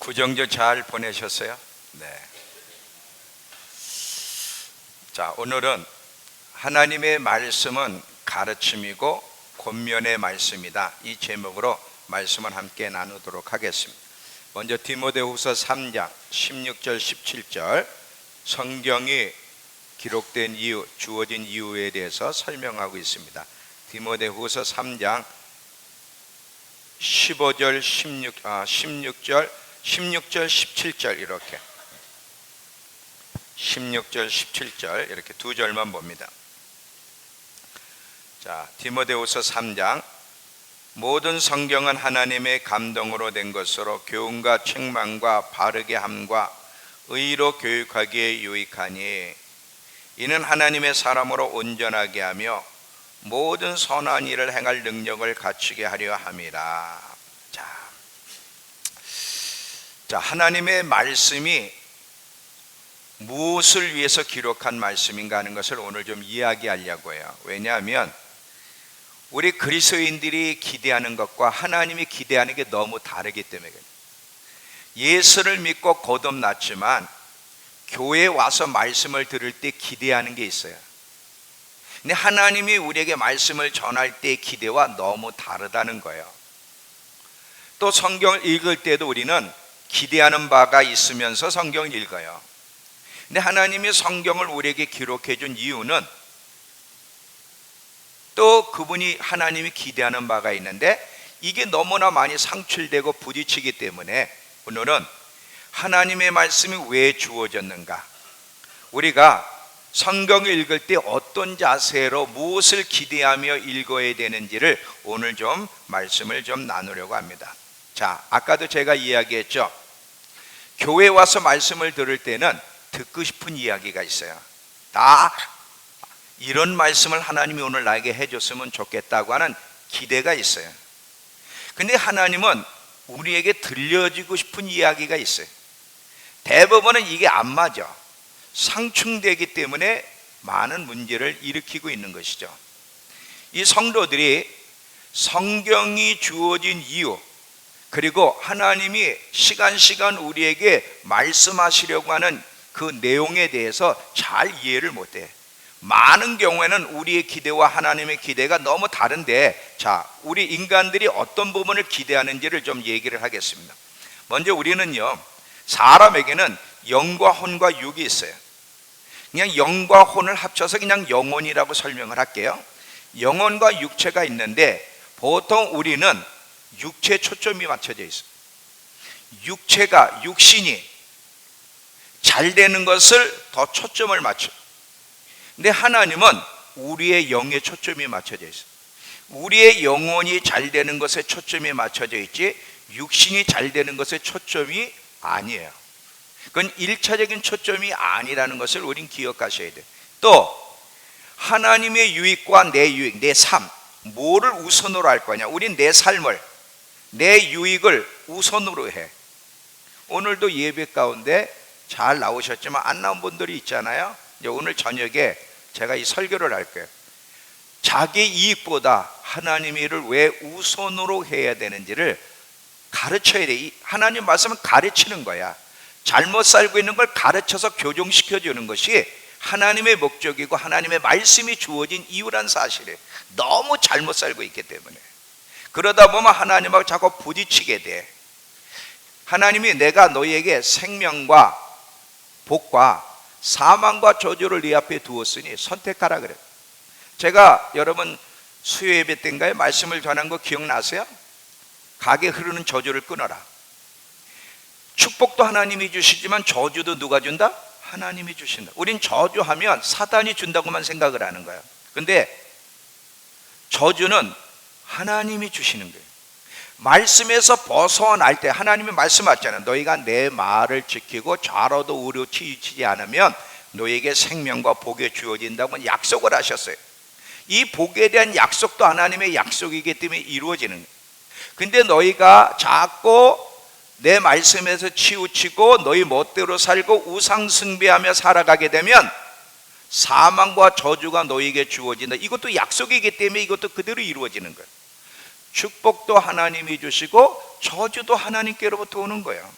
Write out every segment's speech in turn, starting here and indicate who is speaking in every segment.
Speaker 1: 구정절 잘 보내셨어요? 네. 자, 오늘은 하나님의 말씀은 가르침이고 권면의 말씀이다, 이 제목으로 말씀을 함께 나누도록 하겠습니다. 먼저 디모데후서 3장 16절 17절 성경이 기록된 이유, 주어진 이유에 대해서 설명하고 있습니다. 디모데후서 3장 15절 16절 17절 이렇게 16절 17절 이렇게 두 절만 봅니다. 자, 디모데후서 3장 모든 성경은 하나님의 감동으로 된 것으로 교훈과 책망과 바르게 함과 의로 교육하기에 유익하니 이는 하나님의 사람으로 온전하게 하며 모든 선한 일을 행할 능력을 갖추게 하려 함이라. 자, 하나님의 말씀이 무엇을 위해서 기록한 말씀인가 하는 것을 오늘 좀 이야기하려고 해요. 왜냐하면 우리 그리스도인들이 기대하는 것과 하나님이 기대하는 게 너무 다르기 때문에 그래요. 예수를 믿고 거듭났지만 교회에 와서 말씀을 들을 때 기대하는 게 있어요. 근데 하나님이 우리에게 말씀을 전할 때의 기대와 너무 다르다는 거예요. 또 성경을 읽을 때도 우리는 기대하는 바가 있으면서 성경을 읽어요. 근데 하나님이 성경을 우리에게 기록해 준 이유는 또 그분이 하나님이 기대하는 바가 있는데 이게 너무나 많이 상출되고 부딪히기 때문에 오늘은 하나님의 말씀이 왜 주어졌는가, 우리가 성경을 읽을 때 어떤 자세로 무엇을 기대하며 읽어야 되는지를 오늘 좀 말씀을 좀 나누려고 합니다. 자, 아까도 제가 이야기했죠. 교회에 와서 말씀을 들을 때는 듣고 싶은 이야기가 있어요. 다 이런 말씀을 하나님이 오늘 나에게 해줬으면 좋겠다고 하는 기대가 있어요. 근데 하나님은 우리에게 들려주고 싶은 이야기가 있어요. 대부분은 이게 안 맞아. 상충되기 때문에 많은 문제를 일으키고 있는 것이죠. 이 성도들이 성경이 주어진 이유, 그리고 하나님이 시간 우리에게 말씀하시려고 하는 그 내용에 대해서 잘 이해를 못해. 많은 경우에는 우리의 기대와 하나님의 기대가 너무 다른데, 자, 우리 인간들이 어떤 부분을 기대하는지를 좀 얘기를 하겠습니다. 먼저 우리는요, 사람에게는 영과 혼과 육이 있어요. 그냥 영과 혼을 합쳐서 그냥 영혼이라고 설명을 할게요. 영혼과 육체가 있는데 보통 우리는 육체에 초점이 맞춰져 있어요. 육신이 잘 되는 것을 더 초점을 맞춰. 근데 하나님은 우리의 영에 초점이 맞춰져 있어요. 우리의 영혼이 잘 되는 것에 초점이 맞춰져 있지 육신이 잘 되는 것에 초점이 아니에요. 그건 1차적인 초점이 아니라는 것을 우린 기억하셔야 돼요. 또 하나님의 유익과 내 유익, 내 삶, 뭐를 우선으로 할 거냐. 우린 내 삶을, 내 유익을 우선으로 해. 오늘도 예배 가운데 잘 나오셨지만 안 나온 분들이 있잖아요. 이제 오늘 저녁에 제가 이 설교를 할 거예요. 자기 이익보다 하나님의 일을 왜 우선으로 해야 되는지를 가르쳐야 돼. 하나님 말씀은 가르치는 거야. 잘못 살고 있는 걸 가르쳐서 교정시켜주는 것이 하나님의 목적이고 하나님의 말씀이 주어진 이유란 사실이에요. 너무 잘못 살고 있기 때문에. 그러다 보면 하나님하고 자꾸 부딪히게 돼. 하나님이 내가 너희에게 생명과 복과 사망과 저주를 네 앞에 두었으니 선택하라 그래요. 제가 여러분 수요 예배 때인가요? 말씀을 전한 거 기억나세요? 가게 흐르는 저주를 끊어라. 축복도 하나님이 주시지만 저주도 누가 준다? 하나님이 주신다. 우린 저주하면 사단이 준다고만 생각을 하는 거야. 근데 저주는 하나님이 주시는 거예요. 말씀에서 벗어날 때 하나님이 말씀하셨잖아요. 너희가 내 말을 지키고 좌로도 우로 치우치지 않으면 너희에게 생명과 복이 주어진다고 약속을 하셨어요. 이 복에 대한 약속도 하나님의 약속이기 때문에 이루어지는 거예요. 근데 너희가 자꾸 내 말씀에서 치우치고 너희 멋대로 살고 우상 숭배하며 살아가게 되면 사망과 저주가 너희에게 주어진다. 이것도 약속이기 때문에 이것도 그대로 이루어지는 거예요. 축복도 하나님이 주시고 저주도 하나님께로부터 오는 거예요.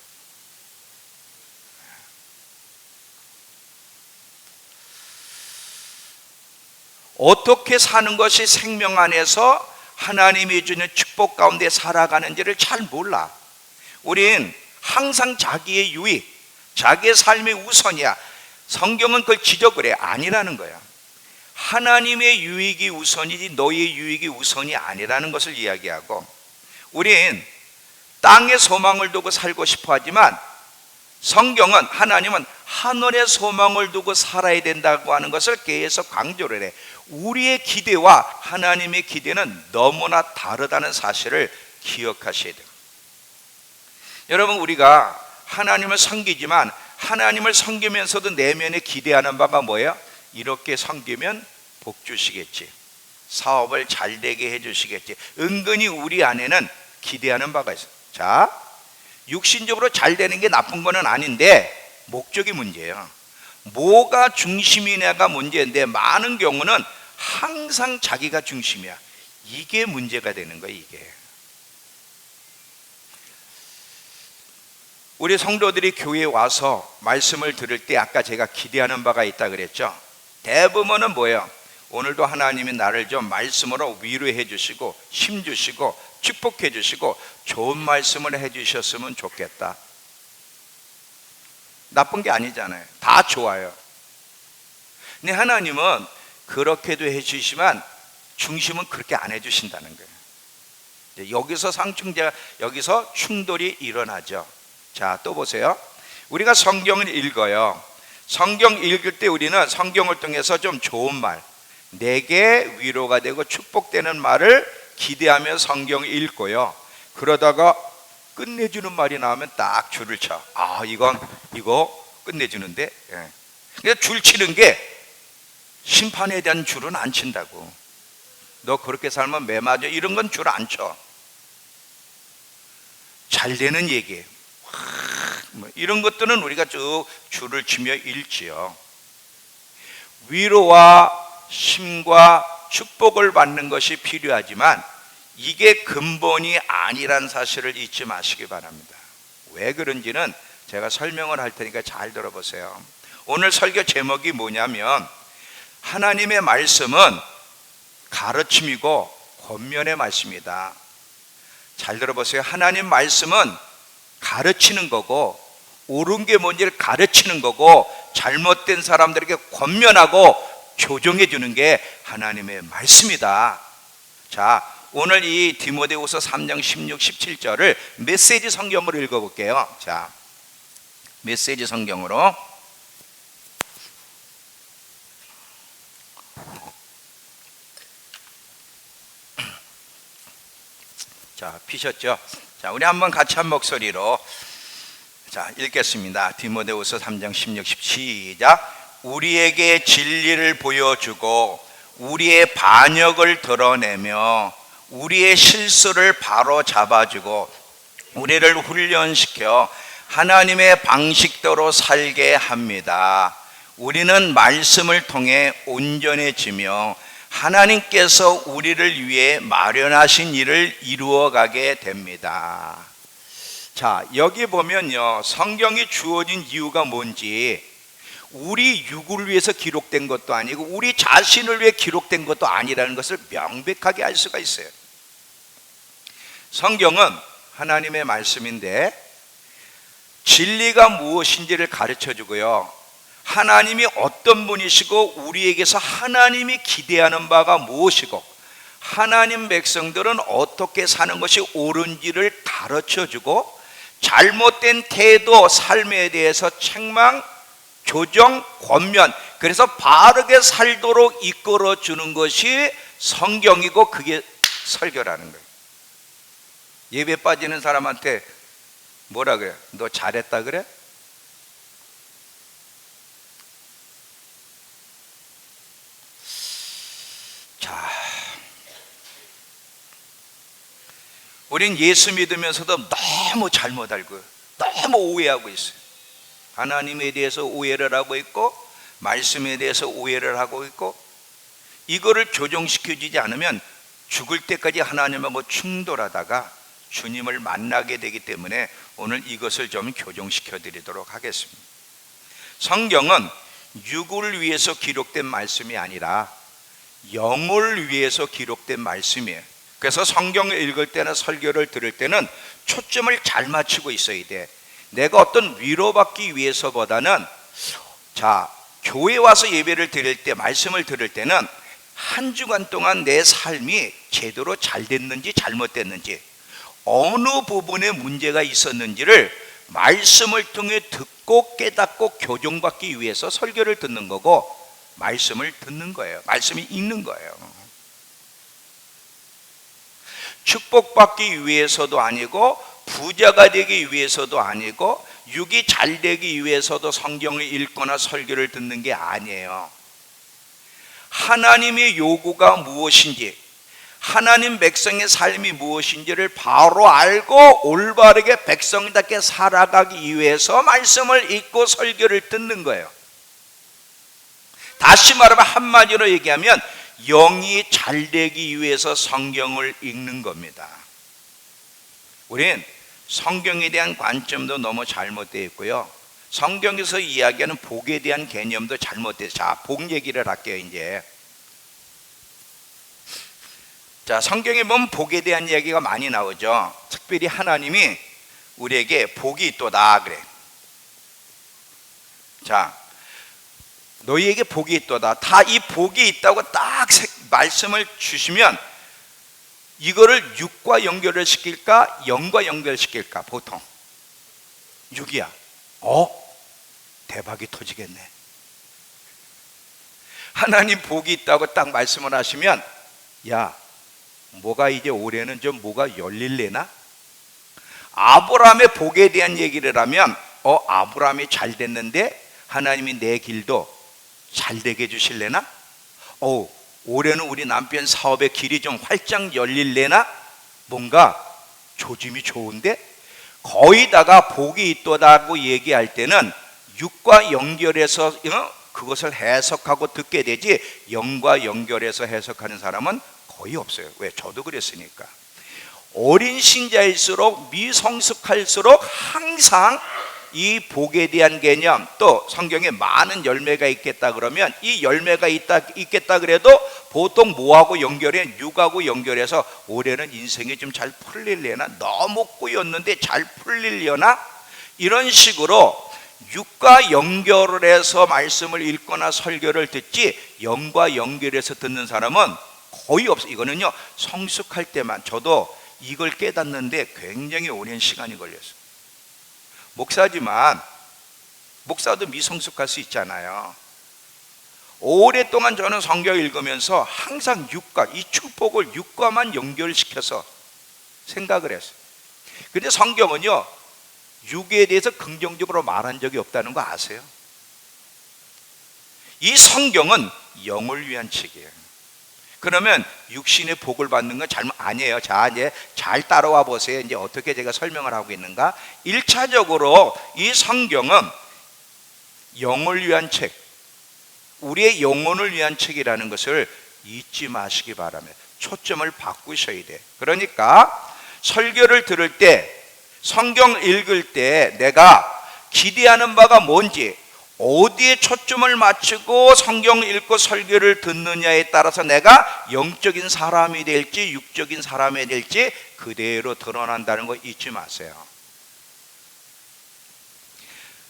Speaker 1: 어떻게 사는 것이 생명 안에서 하나님이 주는 축복 가운데 살아가는지를 잘 몰라. 우린 항상 자기의 유익, 자기의 삶의 우선이야. 성경은 그걸 지적을 해. 아니라는 거야. 하나님의 유익이 우선이지 너의 유익이 우선이 아니라는 것을 이야기하고, 우린 땅에 소망을 두고 살고 싶어 하지만 성경은, 하나님은 하늘에 소망을 두고 살아야 된다고 하는 것을 계속 강조를 해. 우리의 기대와 하나님의 기대는 너무나 다르다는 사실을 기억하셔야 돼요. 여러분, 우리가 하나님을 섬기지만 하나님을 섬기면서도 내면에 기대하는 바가 뭐예요? 이렇게 섬기면 복 주시겠지, 사업을 잘 되게 해 주시겠지. 은근히 우리 안에는 기대하는 바가 있어요. 자, 육신적으로 잘 되는 게 나쁜 거는 아닌데 목적이 문제예요. 뭐가 중심이냐가 문제인데 많은 경우는 항상 자기가 중심이야. 이게 문제가 되는 거예요. 이게 우리 성도들이 교회에 와서 말씀을 들을 때 아까 제가 기대하는 바가 있다 그랬죠. 대부분은 뭐예요? 오늘도 하나님이 나를 좀 말씀으로 위로해 주시고 힘 주시고 축복해 주시고 좋은 말씀을 해 주셨으면 좋겠다. 나쁜 게 아니잖아요. 다 좋아요. 근데 하나님은 그렇게도 해 주시지만 중심은 그렇게 안 해 주신다는 거예요. 여기서 충돌이 일어나죠. 자, 또 보세요. 우리가 성경을 읽어요. 성경 읽을 때 우리는 성경을 통해서 좀 좋은 말, 내게 위로가 되고 축복되는 말을 기대하며 성경을 읽고요. 그러다가 끝내주는 말이 나오면 딱 줄을 쳐. 아, 이거 끝내주는데. 예. 그러니까 줄 치는 게 심판에 대한 줄은 안 친다고. 너 그렇게 살면 매 맞아. 이런 건 줄 안 쳐. 잘 되는 얘기예요. 이런 것들은 우리가 쭉 줄을 치며 읽지요. 위로와 힘과 축복을 받는 것이 필요하지만 이게 근본이 아니란 사실을 잊지 마시기 바랍니다. 왜 그런지는 제가 설명을 할 테니까 잘 들어보세요. 오늘 설교 제목이 뭐냐면 하나님의 말씀은 가르침이고 권면의 말씀이다. 잘 들어보세요. 하나님 말씀은 가르치는 거고, 옳은 게 뭔지를 가르치는 거고, 잘못된 사람들에게 권면하고 교정해 주는 게 하나님의 말씀이다. 자, 오늘 이 디모데후서 3장 16, 17절을 메시지 성경으로 읽어볼게요. 자, 메시지 성경으로. 자, 피셨죠? 자, 우리 한번 같이 한 목소리로 자, 읽겠습니다. 디모데후서 3장 16, 17 시작. 우리에게 진리를 보여주고 우리의 반역을 드러내며 우리의 실수를 바로 잡아주고 우리를 훈련시켜 하나님의 방식대로 살게 합니다. 우리는 말씀을 통해 온전해지며 하나님께서 우리를 위해 마련하신 일을 이루어가게 됩니다. 자, 여기 보면요, 성경이 주어진 이유가 뭔지, 우리 육을 위해서 기록된 것도 아니고 우리 자신을 위해 기록된 것도 아니라는 것을 명백하게 알 수가 있어요. 성경은 하나님의 말씀인데 진리가 무엇인지를 가르쳐 주고요, 하나님이 어떤 분이시고 우리에게서 하나님이 기대하는 바가 무엇이고 하나님 백성들은 어떻게 사는 것이 옳은지를 가르쳐 주고 잘못된 태도, 삶에 대해서 책망, 교정, 권면, 그래서 바르게 살도록 이끌어 주는 것이 성경이고 그게 설교라는 거예요. 예배 빠지는 사람한테 뭐라 그래? 너 잘했다 그래? 자, 우린 예수 믿으면서도 너무 잘못 알고 너무 오해하고 있어요. 하나님에 대해서 오해를 하고 있고 말씀에 대해서 오해를 하고 있고, 이거를 교정시켜주지 않으면 죽을 때까지 하나님하고 충돌하다가 주님을 만나게 되기 때문에 오늘 이것을 좀 교정시켜 드리도록 하겠습니다. 성경은 육을 위해서 기록된 말씀이 아니라 영을 위해서 기록된 말씀이에요. 그래서 성경을 읽을 때나 설교를 들을 때는 초점을 잘 맞추고 있어야 돼. 내가 어떤 위로받기 위해서보다는, 자, 교회 와서 예배를 드릴 때, 말씀을 들을 때는 한 주간 동안 내 삶이 제대로 잘 됐는지 잘못됐는지, 어느 부분에 문제가 있었는지를 말씀을 통해 듣고 깨닫고 교정받기 위해서 설교를 듣는 거고, 말씀을 듣는 거예요. 말씀이 읽는 거예요. 축복받기 위해서도 아니고, 부자가 되기 위해서도 아니고, 육이 잘 되기 위해서도 성경을 읽거나 설교를 듣는 게 아니에요. 하나님의 요구가 무엇인지, 하나님 백성의 삶이 무엇인지를 바로 알고 올바르게 백성답게 살아가기 위해서 말씀을 읽고 설교를 듣는 거예요. 다시 말하면, 한마디로 얘기하면 영이 잘 되기 위해서 성경을 읽는 겁니다. 우린 성경에 대한 관점도 너무 잘못되어 있고요, 성경에서 이야기하는 복에 대한 개념도 잘못되어 있어요. 자, 복 얘기를 할게요. 이제 자, 성경에 보면 복에 대한 이야기가 많이 나오죠. 특별히 하나님이 우리에게 복이 있도다 그래. 자, 너희에게 복이 있도다. 다 이 복이 있다고 딱 말씀을 주시면 이거를 육과 연결을 시킬까, 영과 연결시킬까? 보통 육이야. 대박이 터지겠네. 하나님 복이 있다고 딱 말씀을 하시면, 야, 뭐가 이제 올해는 좀 뭐가 열릴래나? 아브라함의 복에 대한 얘기를 하면, 아브라함이 잘 됐는데 하나님이 내 길도 잘 되게 해주실래나? 올해는 우리 남편 사업의 길이 좀 활짝 열릴래나? 뭔가 조짐이 좋은데? 거의다가 복이 있도다고 얘기할 때는 육과 연결해서 그것을 해석하고 듣게 되지, 영과 연결해서 해석하는 사람은 거의 없어요. 왜? 저도 그랬으니까. 어린 신자일수록, 미성숙할수록 항상 이 복에 대한 개념, 또 성경에 많은 열매가 있겠다 그러면 이 열매가 있겠다 그래도 보통 뭐하고 연결해? 육하고 연결해서 올해는 인생이 좀 잘 풀릴려나? 너무 꼬였는데 잘 풀릴려나? 이런 식으로 육과 연결을 해서 말씀을 읽거나 설교를 듣지, 영과 연결해서 듣는 사람은 거의 없어요. 이거는요, 성숙할 때만. 저도 이걸 깨닫는데 굉장히 오랜 시간이 걸렸어요. 목사지만 목사도 미성숙할 수 있잖아요. 오랫동안 저는 성경 읽으면서 항상 육과, 이 축복을 육과만 연결시켜서 생각을 했어요. 근데 성경은요, 육에 대해서 긍정적으로 말한 적이 없다는 거 아세요? 이 성경은 영을 위한 책이에요. 그러면 육신의 복을 받는 건 잘못 아니에요. 자, 이제 잘 따라와 보세요. 이제 어떻게 제가 설명을 하고 있는가? 1차적으로 이 성경은 영을 위한 책, 우리의 영혼을 위한 책이라는 것을 잊지 마시기 바랍니다. 초점을 바꾸셔야 돼. 그러니까 설교를 들을 때, 성경 읽을 때 내가 기대하는 바가 뭔지, 어디에 초점을 맞추고 성경을 읽고 설교를 듣느냐에 따라서 내가 영적인 사람이 될지 육적인 사람이 될지 그대로 드러난다는 거 잊지 마세요.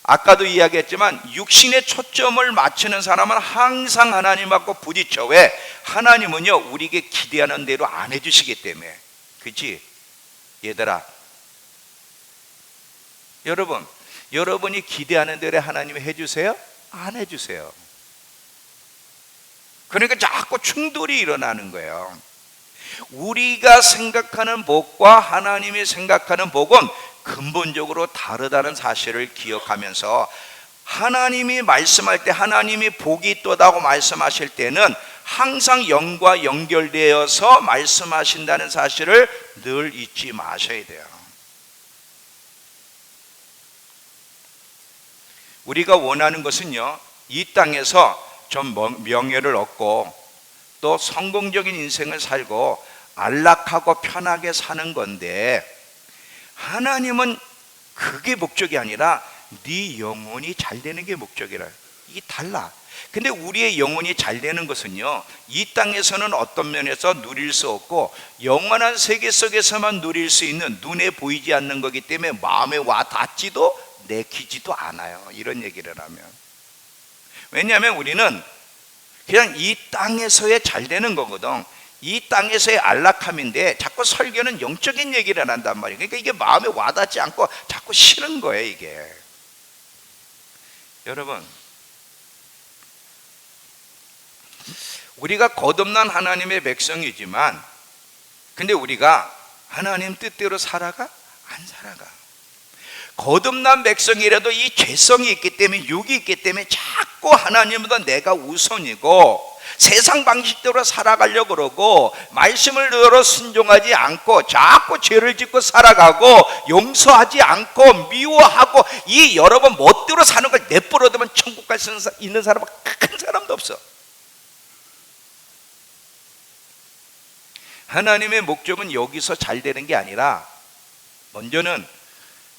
Speaker 1: 아까도 이야기했지만 육신의 초점을 맞추는 사람은 항상 하나님하고 부딪혀. 왜? 하나님은요, 우리에게 기대하는 대로 안 해주시기 때문에. 그치? 얘들아, 여러분이 기대하는 대로 하나님이 해주세요? 안 해주세요. 그러니까 자꾸 충돌이 일어나는 거예요. 우리가 생각하는 복과 하나님이 생각하는 복은 근본적으로 다르다는 사실을 기억하면서, 하나님이 말씀할 때, 하나님이 복이 있도다고 말씀하실 때는 항상 영과 연결되어서 말씀하신다는 사실을 늘 잊지 마셔야 돼요. 우리가 원하는 것은요, 이 땅에서 좀 명예를 얻고 또 성공적인 인생을 살고 안락하고 편하게 사는 건데, 하나님은 그게 목적이 아니라 네 영혼이 잘 되는 게 목적이라. 이게 달라. 근데 우리의 영혼이 잘 되는 것은요, 이 땅에서는 어떤 면에서 누릴 수 없고 영원한 세계 속에서만 누릴 수 있는 눈에 보이지 않는 거기 때문에 마음에 와 닿지도 내키지도 않아요. 이런 얘기를 하면, 왜냐하면 우리는 그냥 이 땅에서의 잘 되는 거거든. 이 땅에서의 안락함인데 자꾸 설교는 영적인 얘기를 한단 말이에요. 그러니까 이게 마음에 와닿지 않고 자꾸 싫은 거예요, 이게. 여러분, 우리가 거듭난 하나님의 백성이지만 근데 우리가 하나님 뜻대로 살아가? 안 살아가. 거듭난 백성이라도 이 죄성이 있기 때문에, 육이 있기 때문에 자꾸 하나님보다 내가 우선이고 세상 방식대로 살아가려고 그러고 말씀을 들어 순종하지 않고 자꾸 죄를 짓고 살아가고 용서하지 않고 미워하고 이 여러분 멋대로 사는 걸 내버려두면 천국 갈 수 있는 사람은 큰 사람도 없어. 하나님의 목적은 여기서 잘 되는 게 아니라 먼저는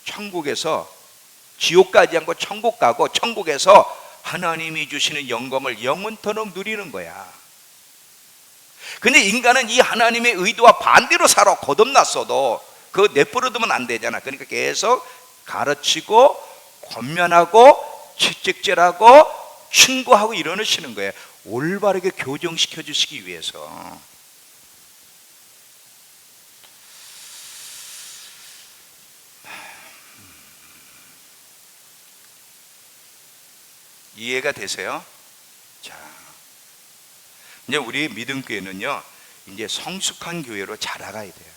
Speaker 1: 천국에서, 지옥 가지 않고 천국 가고 천국에서 하나님이 주시는 영광을 영원토록 누리는 거야. 근데 인간은 이 하나님의 의도와 반대로 살아. 거듭났어도 그거 내버려두면 안 되잖아. 그러니까 계속 가르치고 권면하고 채찍질하고 충고하고 이러시는 거예요. 올바르게 교정시켜 주시기 위해서. 이해가 되세요? 자, 이제 우리 믿음교회는요, 이제 성숙한 교회로 자라가야 돼요.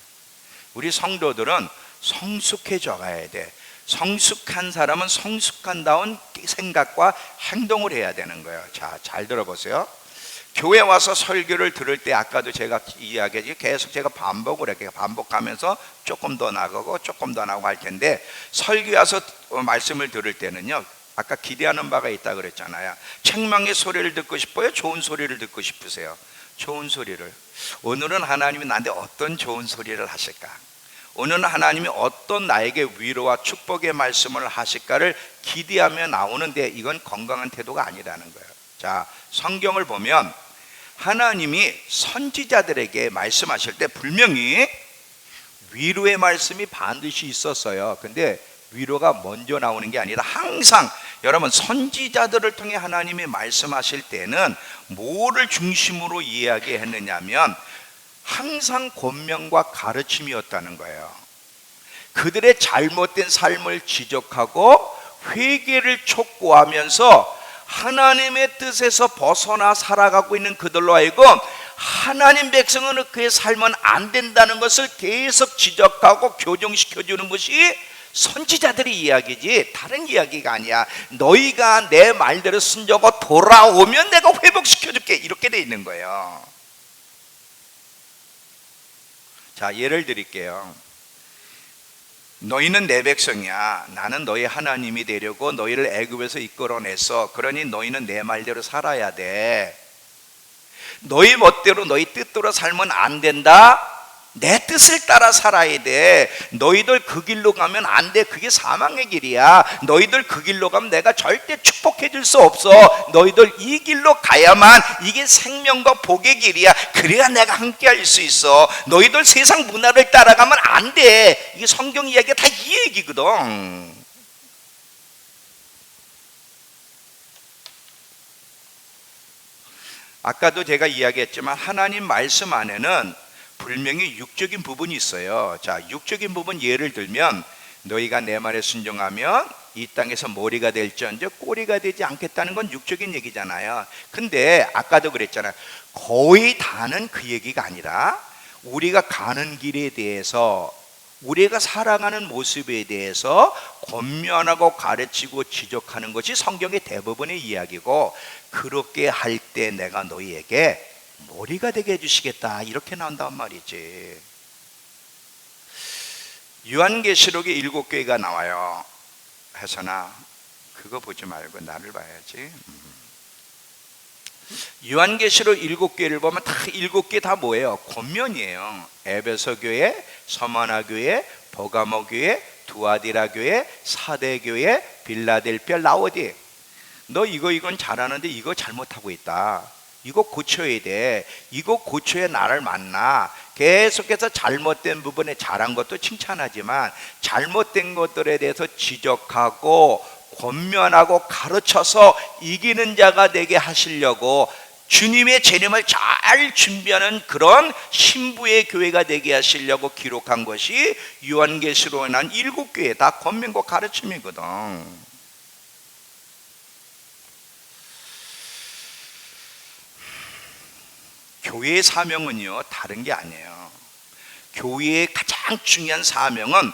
Speaker 1: 우리 성도들은 성숙해져 가야 돼. 성숙한 사람은 성숙한다운 생각과 행동을 해야 되는 거예요. 자, 잘 들어보세요. 교회 와서 설교를 들을 때 아까도 제가 이야기했지, 계속 제가 반복을 할게요. 반복하면서 조금 더 나가고 조금 더 나가고 할 텐데, 설교 와서 말씀을 들을 때는요, 아까 기대하는 바가 있다 그랬잖아요. 책망의 소리를 듣고 싶어요? 좋은 소리를 듣고 싶으세요? 좋은 소리를. 오늘은 하나님이 나한테 어떤 좋은 소리를 하실까? 오늘은 하나님이 어떤 나에게 위로와 축복의 말씀을 하실까를 기대하며 나오는데, 이건 건강한 태도가 아니라는 거예요. 자, 성경을 보면 하나님이 선지자들에게 말씀하실 때 분명히 위로의 말씀이 반드시 있었어요. 근데 위로가 먼저 나오는 게 아니라 항상, 여러분, 선지자들을 통해 하나님이 말씀하실 때는 뭐를 중심으로 이야기했느냐면 항상 권면과 가르침이었다는 거예요. 그들의 잘못된 삶을 지적하고 회개를 촉구하면서 하나님의 뜻에서 벗어나 살아가고 있는 그들로 하여금 하나님 백성은 그의 삶은 안 된다는 것을 계속 지적하고 교정시켜주는 것이 선지자들의 이야기지 다른 이야기가 아니야. 너희가 내 말대로 순종하고 돌아오면 내가 회복시켜줄게, 이렇게 돼 있는 거예요. 자, 예를 드릴게요. 너희는 내 백성이야. 나는 너희 하나님이 되려고 너희를 애굽에서 이끌어냈어. 그러니 너희는 내 말대로 살아야 돼. 너희 멋대로 너희 뜻대로 살면 안 된다. 내 뜻을 따라 살아야 돼. 너희들 그 길로 가면 안 돼. 그게 사망의 길이야. 너희들 그 길로 가면 내가 절대 축복해 줄 수 없어. 너희들 이 길로 가야만 이게 생명과 복의 길이야. 그래야 내가 함께 할 수 있어. 너희들 세상 문화를 따라가면 안 돼. 이게 성경 이야기가 다 이 얘기거든. 아까도 제가 이야기했지만 하나님 말씀 안에는 분명히 육적인 부분이 있어요. 자, 육적인 부분 예를 들면 너희가 내 말에 순종하면 이 땅에서 머리가 될지언정 꼬리가 되지 않겠다는 건 육적인 얘기잖아요. 근데 아까도 그랬잖아요. 거의 다는 그 얘기가 아니라 우리가 가는 길에 대해서, 우리가 살아가는 모습에 대해서 권면하고 가르치고 지적하는 것이 성경의 대부분의 이야기고, 그렇게 할 때 내가 너희에게 머리가 되게 해주시겠다, 이렇게 나온단 말이지. 요한계시록에 7교회가 나와요. 혜선아, 그거 보지 말고 나를 봐야지. 요한계시록 7교회를 보면 다 7개 다 뭐예요? 권면이에요. 에베소 교회, 서머나 교회, 버가모 교회, 두아디라 교회, 사대 교회, 빌라델피아, 라오디. 너 이건 잘하는데 이거 잘못하고 있다. 이거 고쳐야 돼. 이거 고쳐야 나를 만나. 계속해서 잘못된 부분에 잘한 것도 칭찬하지만 잘못된 것들에 대해서 지적하고 권면하고 가르쳐서 이기는 자가 되게 하시려고 주님의 재림을 잘 준비하는 그런 신부의 교회가 되게 하시려고 기록한 것이 요한계시록에 난 7교회 다 권면과 가르침이거든. 교회의 사명은요, 다른 게 아니에요. 교회의 가장 중요한 사명은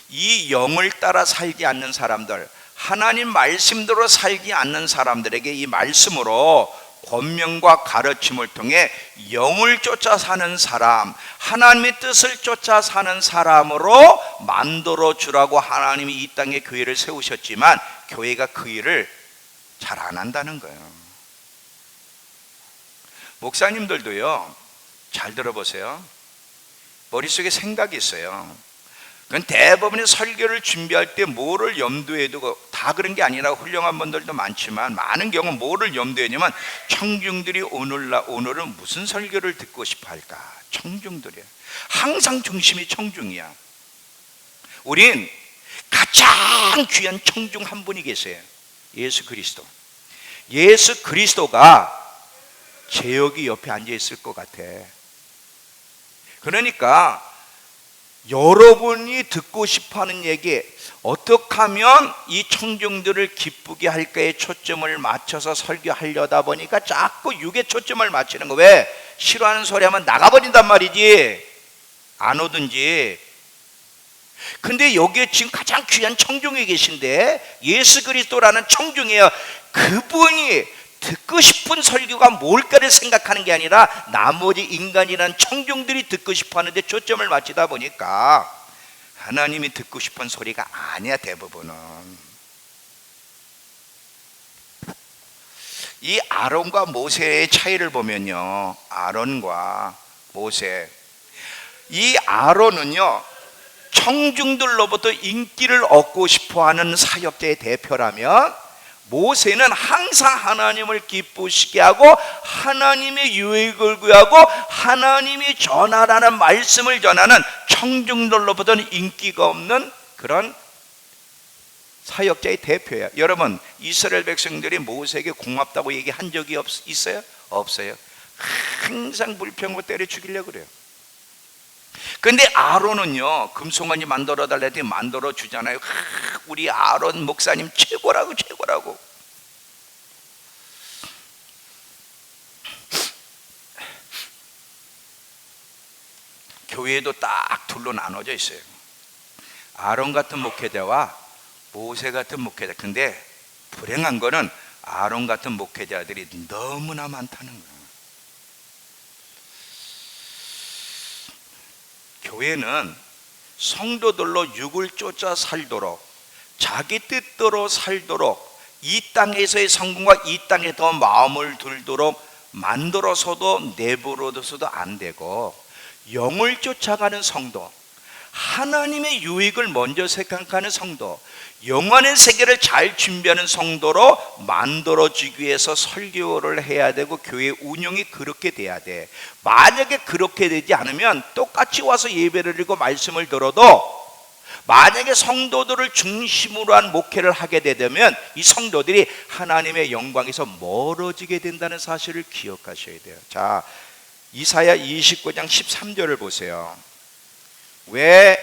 Speaker 1: 이 영을 따라 살지 않는 사람들, 하나님 말씀대로 살지 않는 사람들에게 이 말씀으로 권면과 가르침을 통해 영을 쫓아 사는 사람, 하나님의 뜻을 쫓아 사는 사람으로 만들어 주라고 하나님이 이 땅에 교회를 세우셨지만 교회가 그 일을 잘 안 한다는 거예요. 목사님들도요, 잘 들어보세요. 머릿속에 생각이 있어요. 그건 대부분의 설교를 준비할 때 뭐를 염두에 두고, 다 그런 게 아니라 훌륭한 분들도 많지만 많은 경우 뭐를 염두에 두냐면 청중들이 오늘은 무슨 설교를 듣고 싶어 할까? 청중들이야. 항상 중심이 청중이야. 우린 가장 귀한 청중 한 분이 계세요. 예수 그리스도. 예수 그리스도가 제 여기 옆에 앉아 있을 것 같아. 그러니까 여러분이 듣고 싶어하는 얘기, 어떻게 하면 이 청중들을 기쁘게 할까에 초점을 맞춰서 설교하려다 보니까 자꾸 육에 초점을 맞추는 거. 왜? 싫어하는 소리 하면 나가버린단 말이지, 안 오든지. 근데 여기에 지금 가장 귀한 청중이 계신데 예수 그리스도라는 청중이에요. 그분이 듣고 싶은 설교가 뭘까를 생각하는 게 아니라 나머지 인간이란 청중들이 듣고 싶어 하는데 초점을 맞추다 보니까 하나님이 듣고 싶은 소리가 아니야. 대부분은 이 아론과 모세의 차이를 보면요, 아론과 모세, 이 아론은요 청중들로부터 인기를 얻고 싶어하는 사역자의 대표라면 모세는 항상 하나님을 기쁘시게 하고 하나님의 유익을 구하고 하나님이 전하라는 말씀을 전하는 청중들로부터는 인기가 없는 그런 사역자의 대표야. 여러분, 이스라엘 백성들이 모세에게 고맙다고 얘기한 적이 있어요? 없어요. 항상 불평으로 때려 죽이려고 그래요. 근데 아론은요, 금송아지 만들어 달랬더니 만들어 주잖아요. 우리 아론 목사님 최고라고. 교회도 딱 둘로 나눠져 있어요. 아론 같은 목회자와 모세 같은 목회자. 근데 불행한 거는 아론 같은 목회자들이 너무나 많다는 거예요. 교회는 성도들로 육을 쫓아 살도록, 자기 뜻대로 살도록, 이 땅에서의 성공과 이 땅에 더 마음을 들도록 만들어서도 내버려둬서도 안 되고, 영을 쫓아가는 성도, 하나님의 유익을 먼저 생각하는 성도, 영원의 세계를 잘 준비하는 성도로 만들어지기 위해서 설교를 해야 되고 교회 운영이 그렇게 돼야 돼. 만약에 그렇게 되지 않으면 똑같이 와서 예배를 드리고 말씀을 들어도 만약에 성도들을 중심으로 한 목회를 하게 되면 이 성도들이 하나님의 영광에서 멀어지게 된다는 사실을 기억하셔야 돼요. 자, 이사야 29장 13절을 보세요. 왜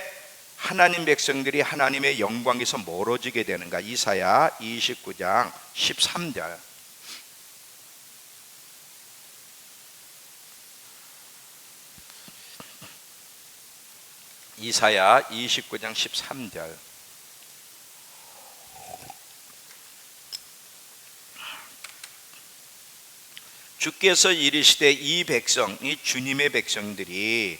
Speaker 1: 하나님 백성들이 하나님의 영광에서 멀어지게 되는가? 이사야 29장 13절. 이사야 29장 13절. 주께서 이르시되 이 백성, 이 주님의 백성들이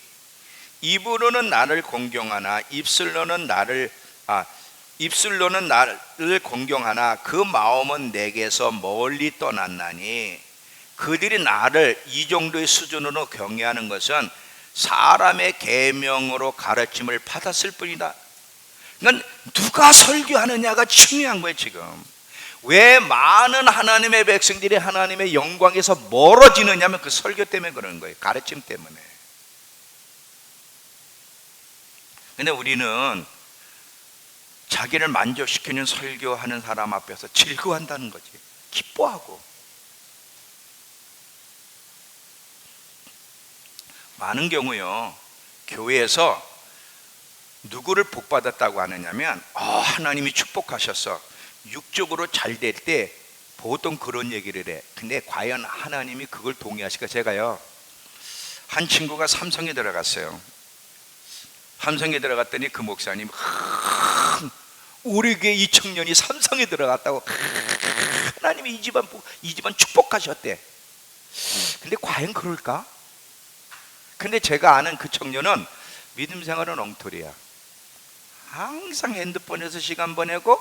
Speaker 1: 입으로는 나를 공경하나 입술로는 나를 공경하나 그 마음은 내게서 멀리 떠났나니. 그들이 나를 이 정도의 수준으로 경외하는 것은 사람의 계명으로 가르침을 받았을 뿐이다. 그러니까 누가 설교하느냐가 중요한 거예요. 지금 왜 많은 하나님의 백성들이 하나님의 영광에서 멀어지느냐면 그 설교 때문에 그러는 거예요. 가르침 때문에. 근데 우리는 자기를 만족시키는 설교하는 사람 앞에서 즐거워한다는 거지. 기뻐하고. 많은 경우요, 교회에서 누구를 복받았다고 하느냐면 하나님이 축복하셔서 육적으로 잘 될 때 보통 그런 얘기를 해. 근데 과연 하나님이 그걸 동의하실까? 제가요, 한 친구가 삼성에 들어갔어요. 삼성에 들어갔더니 그 목사님, 우리 교회 이 청년이 삼성에 들어갔다고 하나님이 이 집안 축복하셨대. 근데 과연 그럴까? 근데 제가 아는 그 청년은 믿음 생활은 엉터리야. 항상 핸드폰에서 시간 보내고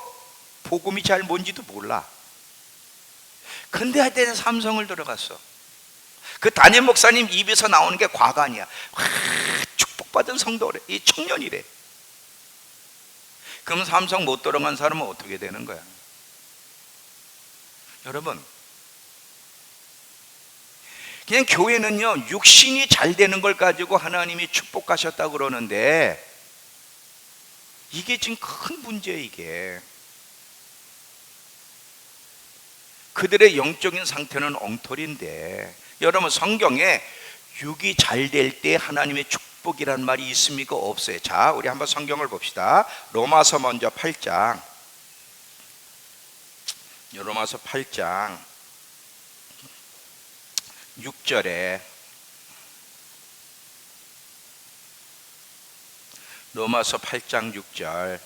Speaker 1: 복음이 잘 뭔지도 몰라. 근데 하여튼 삼성을 들어갔어. 그 담임 목사님 입에서 나오는 게 과간이야. 축복받은 성도래, 이 청년이래. 그럼 삼성 못 들어간 사람은 어떻게 되는 거야? 여러분, 그냥 교회는요, 육신이 잘 되는 걸 가지고 하나님이 축복하셨다고 그러는데 이게 지금 큰 문제예요. 이게 그들의 영적인 상태는 엉터리인데, 여러분 성경에 육이 잘 될 때 하나님의 축복이란 말이 있습니까? 없어요. 자, 우리 한번 성경을 봅시다. 로마서 먼저 8장, 로마서 8장 6절에, 로마서 8장 6절,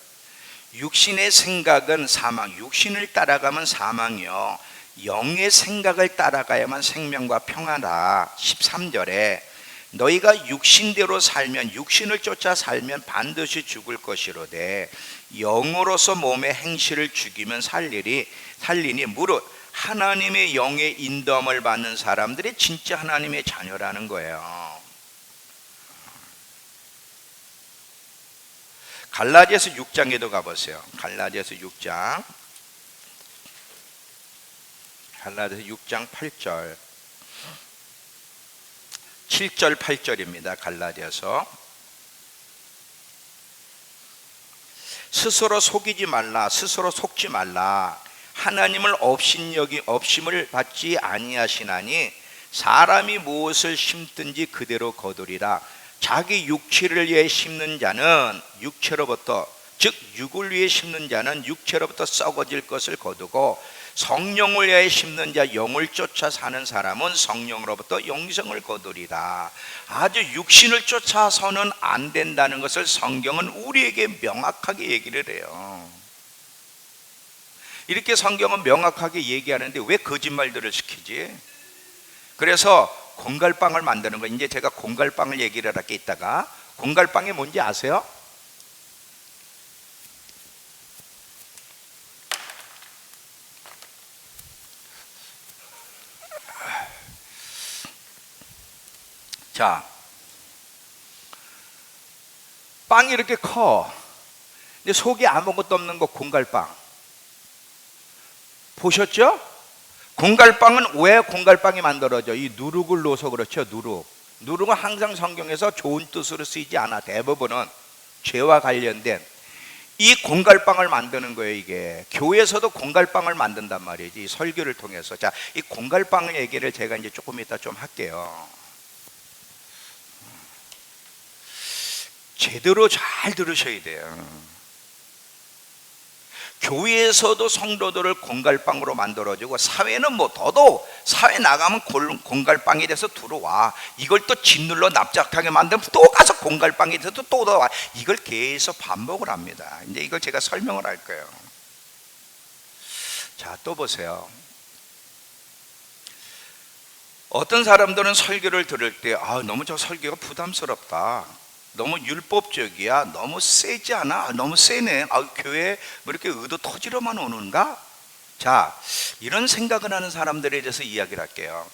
Speaker 1: 육신의 생각은 사망, 육신을 따라가면 사망이요, 영의 생각을 따라가야만 생명과 평안하라. 13절에 너희가 육신대로 살면, 육신을 쫓아 살면 반드시 죽을 것이로되 영으로서 몸의 행실을 죽이면 살리니 무릇 하나님의 영의 인도함을 받는 사람들이 진짜 하나님의 자녀라는 거예요. 갈라디아서 6장에도 가보세요. 갈라디아서 6장 8절, 7절 8절입니다. 갈라디아서. 스스로 속이지 말라, 스스로 속지 말라. 하나님을 업심을 받지 아니하시나니 사람이 무엇을 심든지 그대로 거두리라. 자기 육체를 위해 심는 자는 육체로부터, 즉 육을 위해 심는 자는 육체로부터 썩어질 것을 거두고 성령을 위해 심는 자, 영을 쫓아 사는 사람은 성령으로부터 영생을 거두리라. 아주 육신을 쫓아서는 안 된다는 것을 성경은 우리에게 명확하게 얘기를 해요. 이렇게 성경은 명확하게 얘기하는데 왜 거짓말들을 시키지? 그래서 공갈빵을 만드는 거. 이제 제가 공갈빵을 얘기를 할게. 있다가 공갈빵이 뭔지 아세요? 자, 빵이 이렇게 커. 근데 속에 아무것도 없는 거 공갈빵. 보셨죠? 공갈빵은 왜 공갈빵이 만들어져? 이 누룩을 넣어서 그렇죠. 누룩은 항상 성경에서 좋은 뜻으로 쓰이지 않아. 대부분은 죄와 관련된 이 공갈빵을 만드는 거예요. 이게 교회에서도 공갈빵을 만든단 말이지, 설교를 통해서. 자, 이 공갈빵 얘기를 제가 이제 조금 이따 좀 할게요. 제대로 잘 들으셔야 돼요. 교회에서도 성도들을 공갈빵으로 만들어주고, 사회는 뭐 더더욱 사회 나가면 공갈빵이 돼서 들어와. 이걸 또 짓눌러 납작하게 만들면 또 가서 공갈빵이 돼서 또 들어와. 이걸 계속 반복을 합니다. 이제 이걸 제가 설명을 할 거예요. 자, 또 보세요. 어떤 사람들은 설교를 들을 때 너무 저 설교가 부담스럽다, 너무 율법적이야, 너무 세지 않아, 너무 세네, 교회에 뭐 이렇게 의도 터지러만 오는가? 자, 이런 생각을 하는 사람들에 대해서 이야기를 할게요.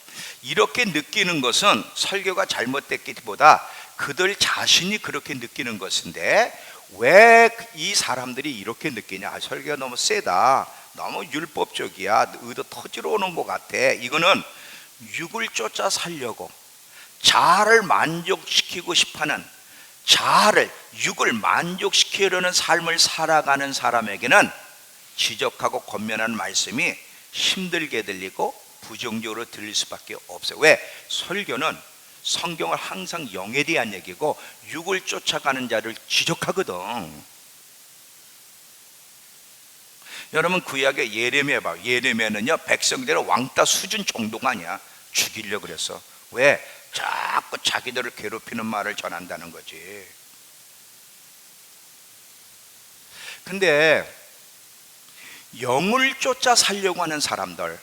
Speaker 1: 이렇게 느끼는 것은 설교가 잘못됐기보다 그들 자신이 그렇게 느끼는 것인데, 왜 이 사람들이 이렇게 느끼냐? 설교가 너무 세다, 너무 율법적이야, 의도 터지러 오는 것 같아. 이거는 육을 쫓아 살려고 자아를 만족시키고 싶어하는, 자아를, 육을 만족시키려는 삶을 살아가는 사람에게는 지적하고 권면하는 말씀이 힘들게 들리고 부정적으로 들릴 수밖에 없어요. 왜? 설교는 성경을 항상 영에 대한 얘기고 육을 쫓아가는 자를 지적하거든. 여러분 구약의 예레미야 봐요. 예레미야는요 백성들의 왕따 수준 정도가 아니야. 죽이려고 그랬어. 왜? 자꾸 자기들을 괴롭히는 말을 전한다는 거지. 근데 영을 쫓아 살려고 하는 사람들,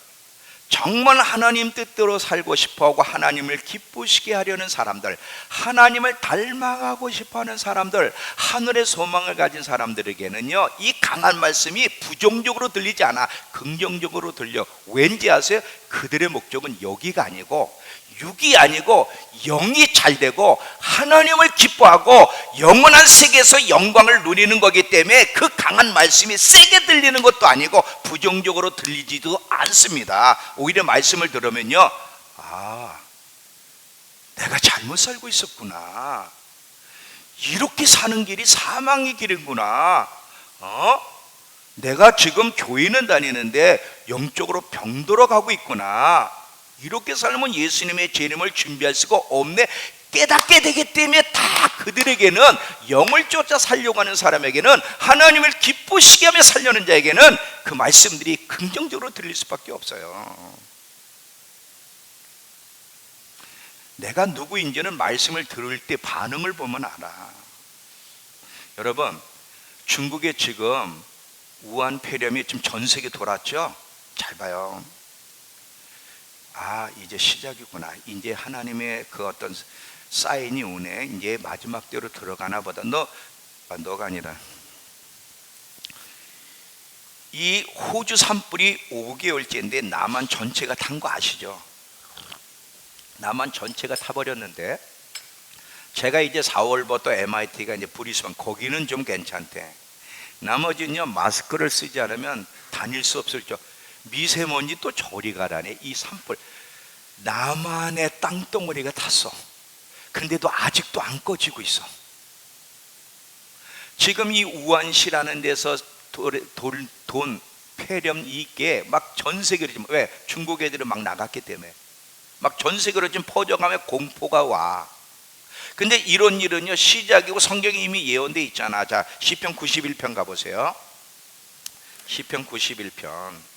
Speaker 1: 정말 하나님 뜻대로 살고 싶어하고 하나님을 기쁘시게 하려는 사람들, 하나님을 닮아가고 싶어하는 사람들, 하늘의 소망을 가진 사람들에게는요 이 강한 말씀이 부정적으로 들리지 않아 긍정적으로 들려. 왠지 아세요? 그들의 목적은 여기가 아니고 육이 아니고 영이 잘 되고 하나님을 기뻐하고 영원한 세계에서 영광을 누리는 거기 때문에 그 강한 말씀이 세게 들리는 것도 아니고 부정적으로 들리지도 않습니다. 오히려 말씀을 들으면요, 아, 내가 잘못 살고 있었구나, 이렇게 사는 길이 사망의 길이구나, 내가 지금 교회는 다니는데 영적으로 병들어 가고 있구나, 이렇게 살면 예수님의 재림을 준비할 수가 없네, 깨닫게 되기 때문에 다 그들에게는, 영을 쫓아 살려고 하는 사람에게는, 하나님을 기쁘시게 하며 살려는 자에게는 그 말씀들이 긍정적으로 들릴 수밖에 없어요. 내가 누구인지는 말씀을 들을 때 반응을 보면 알아. 여러분, 중국에 지금 우한 폐렴이 지금 전 세계 돌았죠? 잘 봐요. 아, 이제 시작이구나. 이제 하나님의 그 어떤 사인이 오네. 이제 마지막 때로 들어가나 보다. 너가 아니라 이 호주 산불이 5개월째인데 남한 전체가 탄 거 아시죠? 남한 전체가 타버렸는데, 제가 이제 4월부터 MIT가 이제 브리스번, 거기는 좀 괜찮대. 나머지는요 마스크를 쓰지 않으면 다닐 수 없을 줄. 미세먼지 또 저리 가라네. 이 산불, 남한의 땅덩어리가 탔어. 근데도 아직도 안 꺼지고 있어. 지금 이 우한시라는 데서 돈 폐렴 이게 막 전 세계로, 지금 왜? 중국 애들은 막 나갔기 때문에 막 전 세계로 지금 퍼져가며 공포가 와. 근데 이런 일은요 시작이고 성경이 이미 예언돼 있잖아. 자, 시편 91편 가보세요. 시편 91편.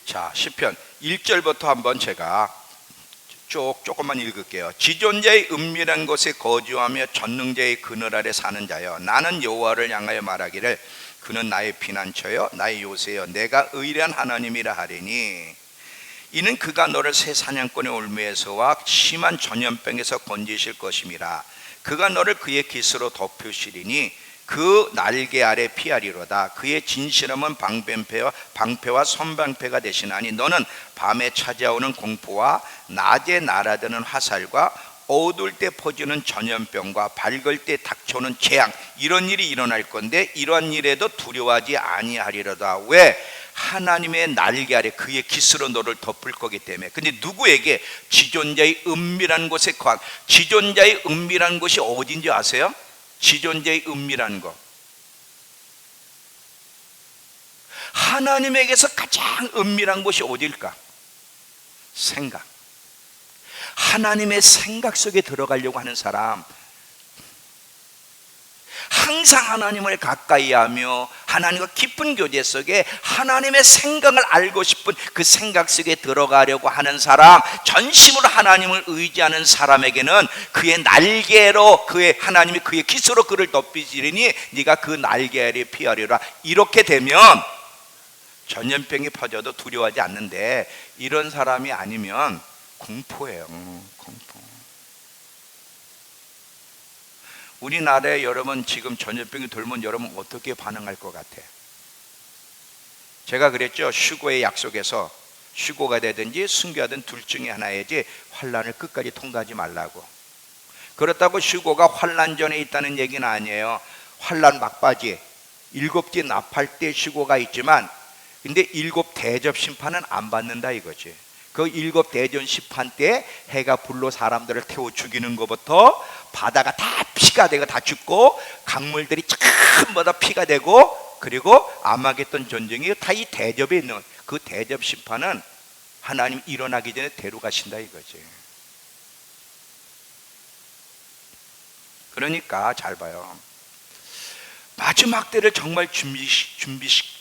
Speaker 1: 자, 시편 1절부터 한번 제가 조금만 읽을게요. 지존자의 은밀한 곳에 거주하며 전능자의 그늘 아래 사는 자여, 나는 여호와를 향하여 말하기를 그는 나의 피난처여 나의 요새여 내가 의리한 하나님이라 하리니, 이는 그가 너를 새 사냥꾼의 올무에서와 심한 전염병에서 건지실 것임이라. 그가 너를 그의 깃으로 덮으시리니 그 날개 아래 피하리로다. 그의 진실함은 방패와 선방패가 되시나니 너는 밤에 찾아오는 공포와 낮에 날아드는 화살과 어두울 때 퍼지는 전염병과 밝을 때 닥쳐오는 재앙, 이런 일이 일어날 건데 이러한 일에도 두려워하지 아니하리로다. 왜? 하나님의 날개 아래 그의 깃으로 너를 덮을 거기 때문에. 근데 누구에게? 지존자의 은밀한 곳에 거한. 지존자의 은밀한 곳이 어딘지 아세요? 지존자의 은밀한 것, 하나님에게서 가장 은밀한 곳이 어딜까? 생각. 하나님의 생각 속에 들어가려고 하는 사람, 항상 하나님을 가까이 하며 하나님과 깊은 교제 속에 하나님의 생각을 알고 싶은 그 생각 속에 들어가려고 하는 사람, 전심으로 하나님을 의지하는 사람에게는 그의 날개로, 하나님이 그의 깃으로 그를 덮이시리니 네가 그 날개 아래 피하리라. 이렇게 되면 전염병이 퍼져도 두려워하지 않는데, 이런 사람이 아니면 공포예요. 공포. 우리나라에 여러분 지금 전염병이 돌면 여러분 어떻게 반응할 것 같아? 제가 그랬죠. 휴거의 약속에서 휴거가 되든지 순교하든 둘 중에 하나이지 환란을 끝까지 통과하지 말라고. 그렇다고 휴거가 환란 전에 있다는 얘기는 아니에요. 환란 막바지 7째 나팔 때 휴거가 있지만, 근데 7 대접 심판은 안 받는다 이거지. 그 7 대접 심판 때 해가 불로 사람들을 태워 죽이는 것부터 바다가 다 피가 되고 다 죽고 강물들이 전부 다 피가 되고, 그리고 아마겟돈 전쟁이 다 이 대접에 있는, 그 대접 심판은 하나님 일어나기 전에 데려가신다 이거지. 그러니까 잘 봐요. 마지막 때를 정말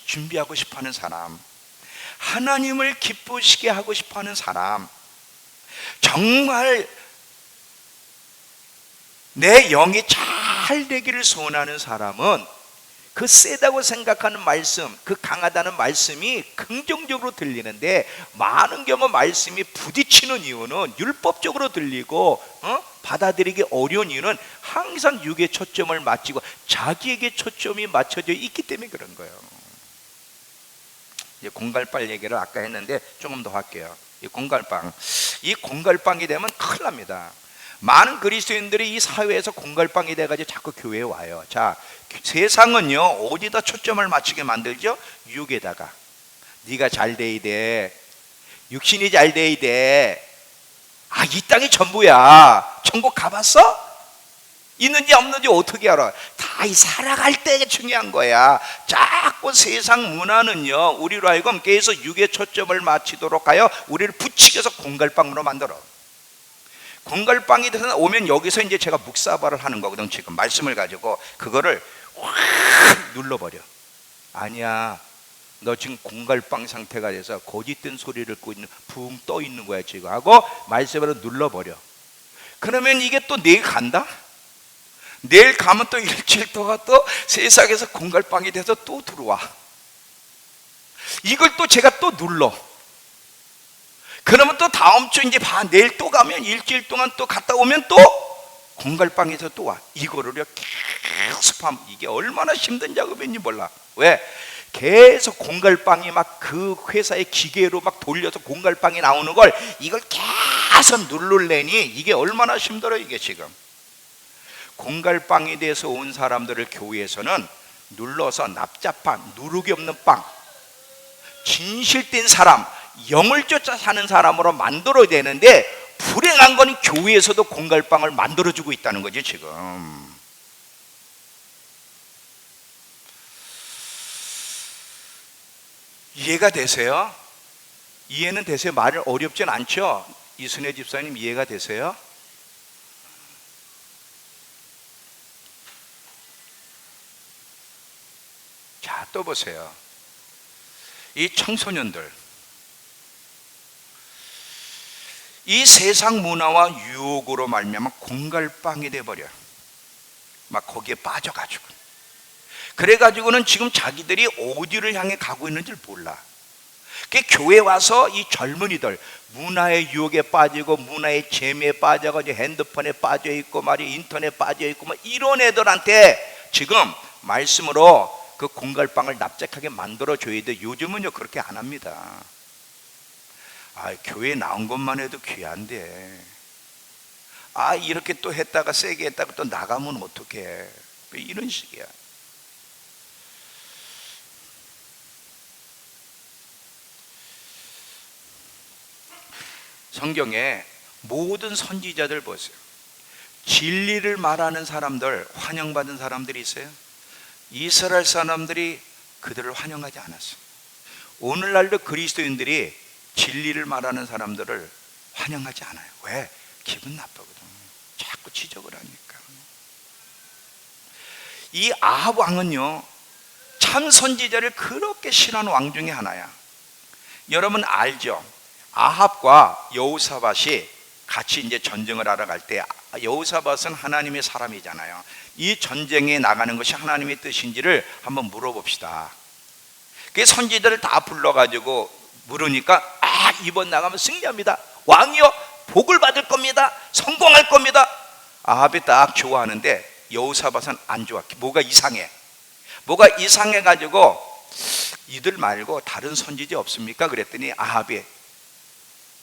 Speaker 1: 준비하고 싶어하는 사람, 하나님을 기쁘시게 하고 싶어하는 사람, 정말 내 영이 잘 되기를 소원하는 사람은 그 세다고 생각하는 말씀, 그 강하다는 말씀이 긍정적으로 들리는데, 많은 경우 말씀이 부딪히는 이유는 율법적으로 들리고 받아들이기 어려운 이유는 항상 육의 초점을 맞추고 자기에게 초점이 맞춰져 있기 때문에 그런 거예요. 이제 공갈빵 얘기를 아까 했는데 조금 더 할게요. 이 공갈빵이 되면 큰일 납니다. 많은 그리스도인들이 이 사회에서 공갈빵이 돼가지고 자꾸 교회에 와요. 자, 세상은요 어디다 초점을 맞추게 만들죠? 육에다가. 네가 잘 돼야 돼, 육신이 잘 돼야 돼. 아, 이 땅이 전부야. 천국 가봤어? 있는지 없는지 어떻게 알아? 다 이 살아갈 때 중요한 거야. 자꾸 세상 문화는요 우리로 하여금 계속 육에 초점을 맞추도록 하여 우리를 부추겨서 공갈빵으로 만들어. 공갈빵이 돼서 오면 여기서 이제 제가 묵사발을 하는 거거든. 지금 말씀을 가지고 그거를 확 눌러버려. 아니야, 너 지금 공갈빵 상태가 돼서 거짓된 소리를 듣고 있는, 붕 떠 있는 거야 지금 하고 말씀으로 눌러버려. 그러면 이게 또 내일 간다? 내일 가면 또 일주일 동안 또 세상에서 공갈빵이 돼서 또 들어와. 이걸 또 제가 또 눌러. 그러면 또 다음 주 이제 내일 또 가면 일주일 동안 또 갔다 오면 또 공갈빵에서 또 와. 이거를 계속 하면 이게 얼마나 힘든 작업인지 몰라. 왜? 계속 공갈빵이 막 그 회사의 기계로 막 돌려서 공갈빵이 나오는 걸 이걸 계속 누르려니 이게 얼마나 힘들어 이게 지금. 공갈빵이 돼서 온 사람들을 교회에서는 눌러서 납작빵, 누룩이 없는 빵, 진실된 사람, 영을 쫓아 사는 사람으로 만들어야 되는데, 불행한 건 교회에서도 공갈빵을 만들어주고 있다는 거지 지금. 이해가 되세요? 이해는 되세요? 말을 어렵진 않죠? 이순혜 집사님 이해가 되세요? 자, 또 보세요. 이 청소년들, 이 세상 문화와 유혹으로 말미암아 공갈빵이 돼버려. 막 거기에 빠져가지고, 그래가지고는 지금 자기들이 어디를 향해 가고 있는지를 몰라. 그 교회 와서 이 젊은이들 문화의 유혹에 빠지고 문화의 재미에 빠져가지고 핸드폰에 빠져 있고 말이 인터넷 빠져 있고 막 이런 애들한테 지금 말씀으로 그 공갈빵을 납작하게 만들어 줘야 돼. 요즘은요 그렇게 안 합니다. 아, 교회에 나온 것만 해도 귀한데, 아, 이렇게 또 했다가 세게 했다가 또 나가면 어떡해. 이런 식이야. 성경에 모든 선지자들 보세요. 진리를 말하는 사람들, 환영받은 사람들이 있어요. 이스라엘 사람들이 그들을 환영하지 않았어요. 오늘날도 그리스도인들이 진리를 말하는 사람들을 환영하지 않아요. 왜? 기분 나쁘거든. 자꾸 지적을 하니까. 이 아합 왕은요 참 선지자를 그렇게 싫어하는 왕 중에 하나야. 여러분 알죠? 아합과 여호사밧이 같이 이제 전쟁을 하러 갈 때, 여호사밧은 하나님의 사람이잖아요. 이 전쟁에 나가는 것이 하나님의 뜻인지를 한번 물어봅시다. 그 선지자를 다 불러가지고 물으니까, 아, 이번 나가면 승리합니다. 왕이요 복을 받을 겁니다. 성공할 겁니다. 아합이 딱 좋아하는데 여호사밧은 안 좋아. 뭐가 이상해. 뭐가 이상해가지고 이들 말고 다른 선지자 없습니까? 그랬더니 아합이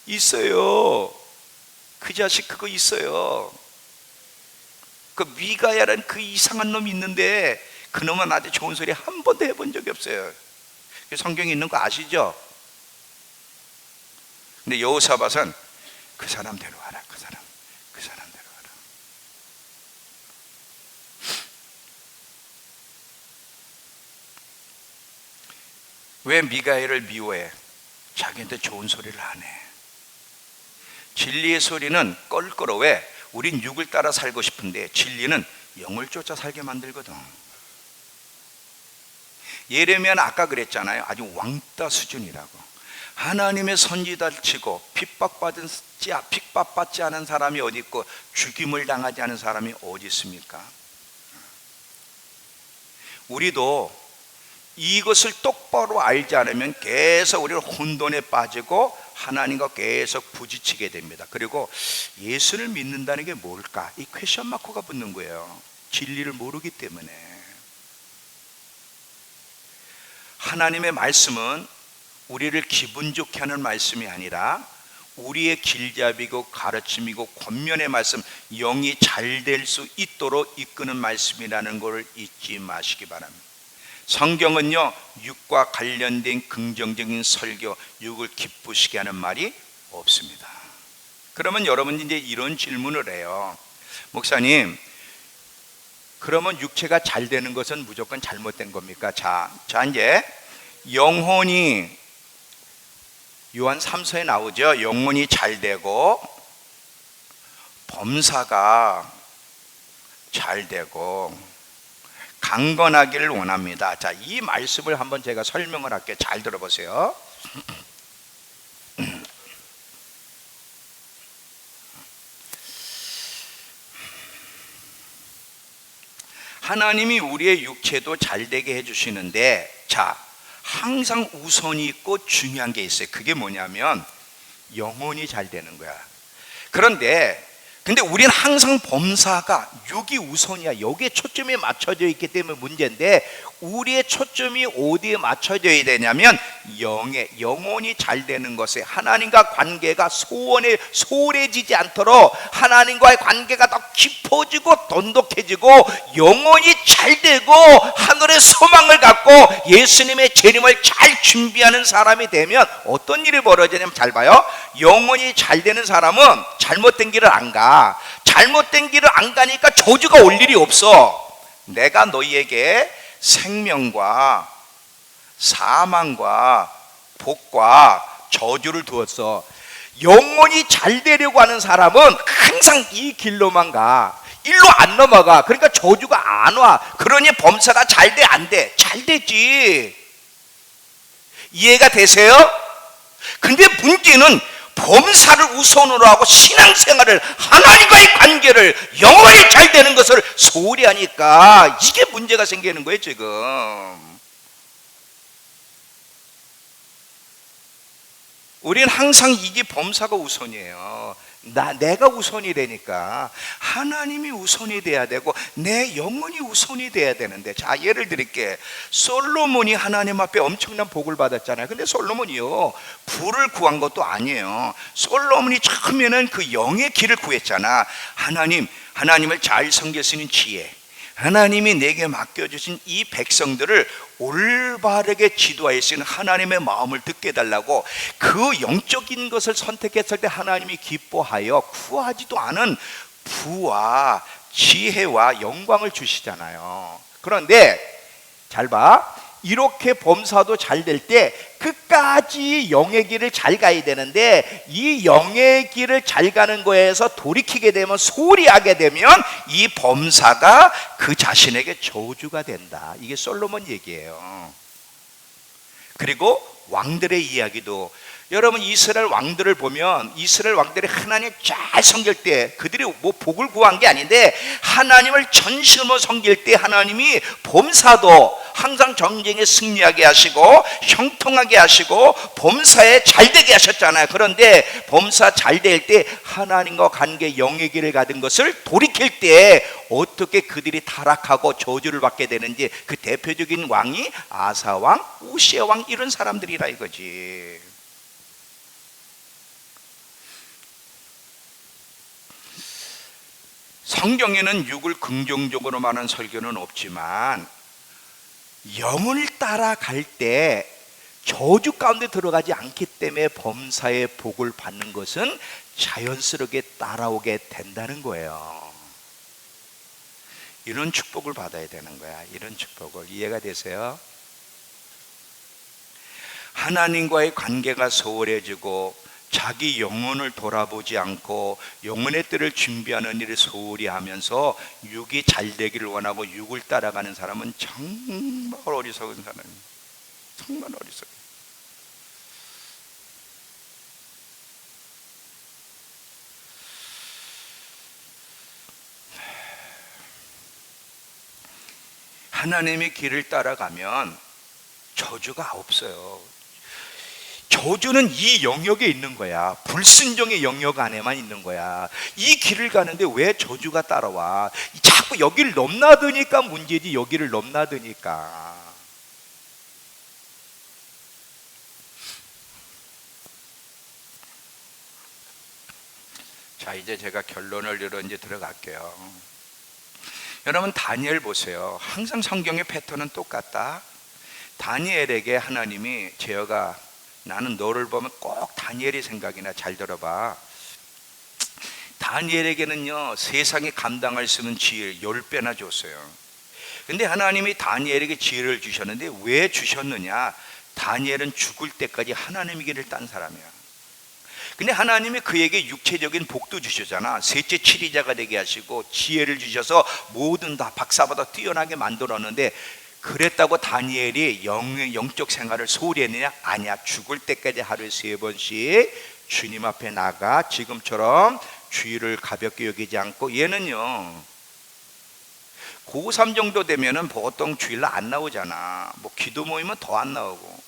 Speaker 1: 있어요. 그 자식 그거 있어요. 그 미가야라는 그 이상한 놈이 있는데 그놈은 나한테 좋은 소리 한 번도 해본 적이 없어요. 성경에 있는 거 아시죠? 근데 여호사밧은 그 사람 데려와라. 그 사람 데려와라. 왜 미가엘을 미워해? 자기한테 좋은 소리를 안 해. 진리의 소리는 껄끄러. 왜? 우린 육을 따라 살고 싶은데 진리는 영을 쫓아 살게 만들거든. 예레미야는 아까 그랬잖아요. 아주 왕따 수준이라고. 하나님의 선지자를 치고 핍박받지 않은 사람이 어디 있고 죽임을 당하지 않은 사람이 어디 있습니까? 우리도 이것을 똑바로 알지 않으면 계속 우리는 혼돈에 빠지고 하나님과 계속 부딪히게 됩니다. 그리고 예수를 믿는다는 게 뭘까? 이 퀘션 마크가 붙는 거예요. 진리를 모르기 때문에. 하나님의 말씀은 우리를 기분 좋게 하는 말씀이 아니라 우리의 길잡이고 가르침이고 권면의 말씀, 영이 잘 될 수 있도록 이끄는 말씀이라는 것을 잊지 마시기 바랍니다. 성경은요, 육과 관련된 긍정적인 설교, 육을 기쁘시게 하는 말이 없습니다. 그러면 여러분 이제 이런 질문을 해요. 목사님, 그러면 육체가 잘 되는 것은 무조건 잘못된 겁니까? 자 이제 영혼이 요한 3서에 나오죠. 영혼이 잘 되고 범사가 잘 되고 강건하기를 원합니다. 자, 이 말씀을 한번 제가 설명을 할게요. 잘 들어보세요. 하나님이 우리의 육체도 잘 되게 해주시는데, 자, 항상 우선이 있고 중요한 게 있어요. 그게 뭐냐면 영혼이 잘 되는 거야. 근데 우리는 항상 범사가 육이 우선이야. 여기에 초점이 맞춰져 있기 때문에 문제인데, 우리의 초점이 어디에 맞춰져야 되냐면 영혼이 잘 되는 것에, 하나님과 관계가 소홀해지지 않도록 하나님과의 관계가 더 깊어지고 돈독해지고 영혼이 잘 되고 하늘의 소망을 갖고 예수님의 재림을 잘 준비하는 사람이 되면 어떤 일이 벌어지냐면, 잘 봐요. 영혼이 잘 되는 사람은 잘못된 길을 안 가. 잘못된 길을 안 가니까 저주가 올 일이 없어. 내가 너희에게 생명과 사망과 복과 저주를 두었어. 영혼이 잘 되려고 하는 사람은 항상 이 길로만 가. 일로 안 넘어가. 그러니까 저주가 안 와. 그러니 범사가 잘 돼, 안 돼? 잘 되지. 이해가 되세요? 근데 문제는 범사를 우선으로 하고 신앙생활을, 하나님과의 관계를, 영혼이 잘 되는 것을 소홀히 하니까 이게 문제가 생기는 거예요 지금. 우리는 항상 이게 범사가 우선이에요. 내가 우선이 되니까 하나님이 우선이 돼야 되고 내 영혼이 우선이 돼야 되는데, 자, 예를 들게. 솔로몬이 하나님 앞에 엄청난 복을 받았잖아요. 근데 솔로몬이요, 부를 구한 것도 아니에요. 솔로몬이 처음에는 그 영의 길을 구했잖아. 하나님을 잘 섬길 수 있는 지혜, 하나님이 내게 맡겨주신 이 백성들을 올바르게 지도할 수 있는 하나님의 마음을 듣게 해달라고, 그 영적인 것을 선택했을 때 하나님이 기뻐하여 구하지도 않은 부와 지혜와 영광을 주시잖아요. 그런데 잘 봐, 이렇게 범사도 잘 될 때 끝까지 영의 길을 잘 가야 되는데, 이 영의 길을 잘 가는 거에서 돌이키게 되면, 소홀히 하게 되면 이 범사가 그 자신에게 저주가 된다. 이게 솔로몬 얘기예요. 그리고 왕들의 이야기도, 여러분 이스라엘 왕들을 보면, 이스라엘 왕들이 하나님 잘 섬길 때 그들이 뭐 복을 구한 게 아닌데 하나님을 전심으로 섬길 때 하나님이 범사도 항상 전쟁에 승리하게 하시고 형통하게 하시고 범사에 잘되게 하셨잖아요. 그런데 범사 잘될 때 하나님과 관계 영의 길을 가진 것을 돌이킬 때 어떻게 그들이 타락하고 저주를 받게 되는지, 그 대표적인 왕이 아사왕, 우시아왕, 이런 사람들이라 이거지. 성경에는 육을 긍정적으로 말하는 설교는 없지만 영을 따라갈 때 저주 가운데 들어가지 않기 때문에 범사의 복을 받는 것은 자연스럽게 따라오게 된다는 거예요. 이런 축복을 받아야 되는 거야. 이런 축복을. 이해가 되세요? 하나님과의 관계가 소홀해지고 자기 영혼을 돌아보지 않고 영혼의 뜰을 준비하는 일을 소홀히 하면서 육이 잘 되기를 원하고 육을 따라가는 사람은 정말 어리석은 사람이에요. 정말 어리석어요. 하나님의 길을 따라가면 저주가 없어요. 저주는 이 영역에 있는 거야. 불순종의 영역 안에만 있는 거야. 이 길을 가는데 왜 저주가 따라와? 자꾸 여기를 넘나드니까 문제지. 여기를 넘나드니까. 자, 이제 제가 결론을 이제 들어갈게요. 여러분, 다니엘 보세요. 항상 성경의 패턴은 똑같다. 다니엘에게 하나님이, 제어가 나는 너를 보면 꼭 다니엘이 생각이 나. 잘 들어봐. 다니엘에게는요, 세상이 감당할 수 있는 지혜를 10배나 줬어요. 근데 하나님이 다니엘에게 지혜를 주셨는데 왜 주셨느냐? 다니엘은 죽을 때까지 하나님의 길을 딴 사람이야. 근데 하나님이 그에게 육체적인 복도 주셨잖아. 셋째 치리자가 되게 하시고 지혜를 주셔서 모든 다 박사보다 뛰어나게 만들었는데, 그랬다고 다니엘이 영적 생활을 소홀히 했느냐? 아니야. 죽을 때까지 하루에 3번씩 주님 앞에 나가 지금처럼 주의를 가볍게 여기지 않고, 얘는요 고3 정도 되면은 보통 주일날 안 나오잖아. 뭐 기도 모이면 더 안 나오고.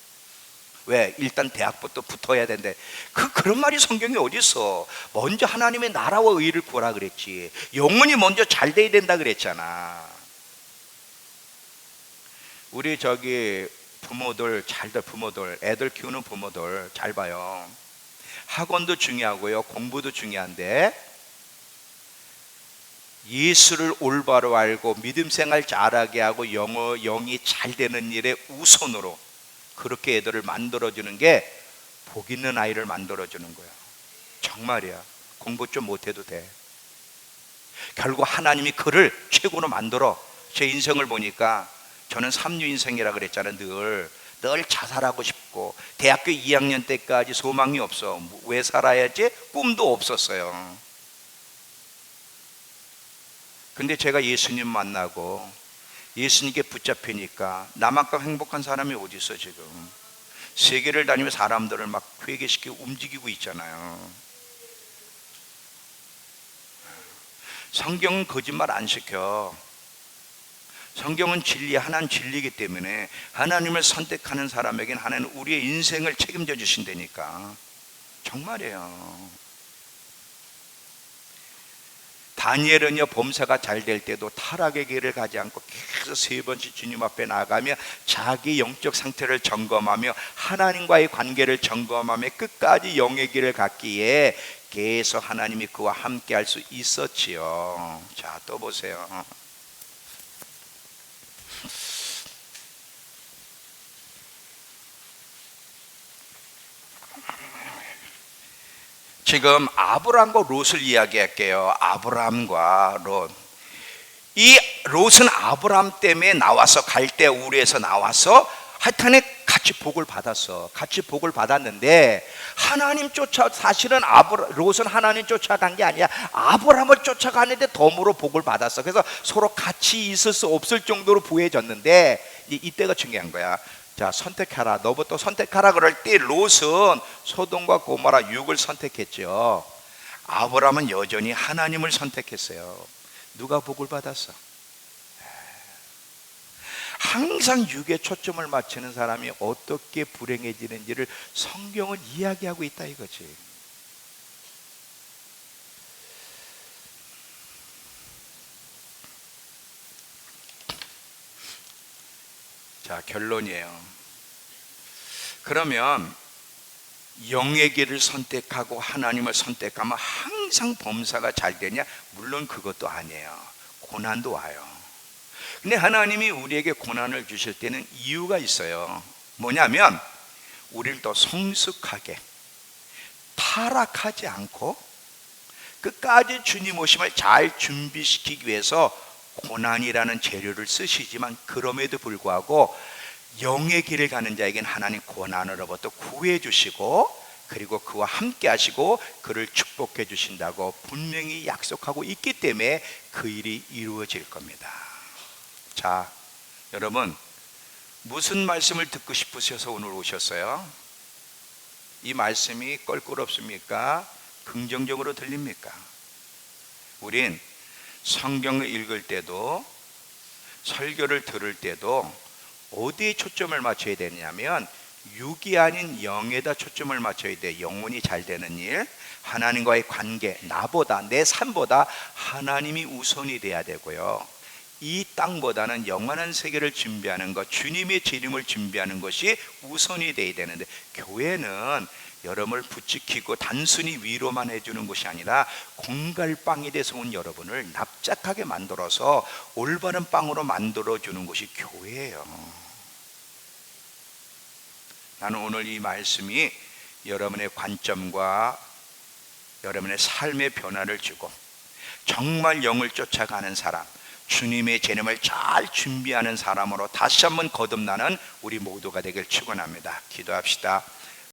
Speaker 1: 왜? 일단 대학부터 붙어야 된대. 그런 말이 성경에 어디 있어? 먼저 하나님의 나라와 의를 구하라 그랬지. 영혼이 먼저 잘 돼야 된다 그랬잖아. 우리 부모들, 부모들, 애들 키우는 부모들 잘 봐요. 학원도 중요하고요, 공부도 중요한데 예수를 올바로 알고 믿음 생활 잘하게 하고 영이 잘 되는 일에 우선으로 그렇게 애들을 만들어주는 게 복 있는 아이를 만들어주는 거야. 정말이야. 공부 좀 못해도 돼. 결국 하나님이 그를 최고로 만들어. 제 인생을 보니까 저는 3류 인생이라 그랬잖아요. 늘 자살하고 싶고 대학교 2학년 때까지 소망이 없어. 왜 살아야지? 꿈도 없었어요. 근데 제가 예수님 만나고 예수님께 붙잡히니까 나만큼 행복한 사람이 어디 있어. 지금 세계를 다니며 사람들을 막 회개시키고 움직이고 있잖아요. 성경은 거짓말 안 시켜. 성경은 진리, 하나는 진리이기 때문에 하나님을 선택하는 사람에게는 하나는 우리의 인생을 책임져 주신다니까. 정말이에요. 다니엘은요, 범사가 잘 될 때도 타락의 길을 가지 않고 계속 3번씩 주님 앞에 나가며 자기 영적 상태를 점검하며 하나님과의 관계를 점검하며 끝까지 영의 길을 갔기에 계속 하나님이 그와 함께 할 수 있었지요. 자, 또 보세요. 지금 아브람과 롯을 이야기할게요. 아브람과 롯. 이 롯은 아브람 때문에 나와서 갈대 우르에서 나와서 하여튼에 같이 복을 받았어. 같이 복을 받았는데 하나님 사실은 롯은 하나님 쫓아간 게 아니야. 아브람을 쫓아가는데 덤으로 복을 받았어. 그래서 서로 같이 있을 수 없을 정도로 부해졌는데 이때가 중요한 거야. 자, 선택하라. 너부터 선택하라. 그럴 때 롯은 소돔과 고모라 육을 선택했죠. 아브람은 여전히 하나님을 선택했어요. 누가 복을 받았어? 항상 육에 초점을 맞추는 사람이 어떻게 불행해지는지를 성경은 이야기하고 있다 이거지. 자, 결론이에요. 그러면 영의 길을 선택하고 하나님을 선택하면 항상 범사가 잘 되냐? 물론 그것도 아니에요. 고난도 와요. 근데 하나님이 우리에게 고난을 주실 때는 이유가 있어요. 뭐냐면 우리를 더 성숙하게, 타락하지 않고 끝까지 주님 오심을 잘 준비시키기 위해서 고난이라는 재료를 쓰시지만, 그럼에도 불구하고 영의 길을 가는 자에게는 하나님 고난으로부터 구해 주시고 그리고 그와 함께 하시고 그를 축복해 주신다고 분명히 약속하고 있기 때문에 그 일이 이루어질 겁니다. 자, 여러분, 무슨 말씀을 듣고 싶으셔서 오늘 오셨어요? 이 말씀이 껄끄럽습니까? 긍정적으로 들립니까? 우린 성경을 읽을 때도 설교를 들을 때도 어디에 초점을 맞춰야 되냐면 육이 아닌 영에다 초점을 맞춰야 돼. 영혼이 잘 되는 일, 하나님과의 관계, 나보다, 내 삶보다 하나님이 우선이 돼야 되고요. 이 땅보다는 영원한 세계를 준비하는 것, 주님의 재림을 준비하는 것이 우선이 돼야 되는데, 교회는 여러분을 부추기고 단순히 위로만 해주는 것이 아니라 공갈빵이 돼서 온 여러분을 납작하게 만들어서 올바른 빵으로 만들어주는 것이 교회예요. 나는 오늘 이 말씀이 여러분의 관점과 여러분의 삶의 변화를 주고 정말 영을 쫓아가는 사람, 주님의 재림을 잘 준비하는 사람으로 다시 한번 거듭나는 우리 모두가 되길 축원합니다. 기도합시다.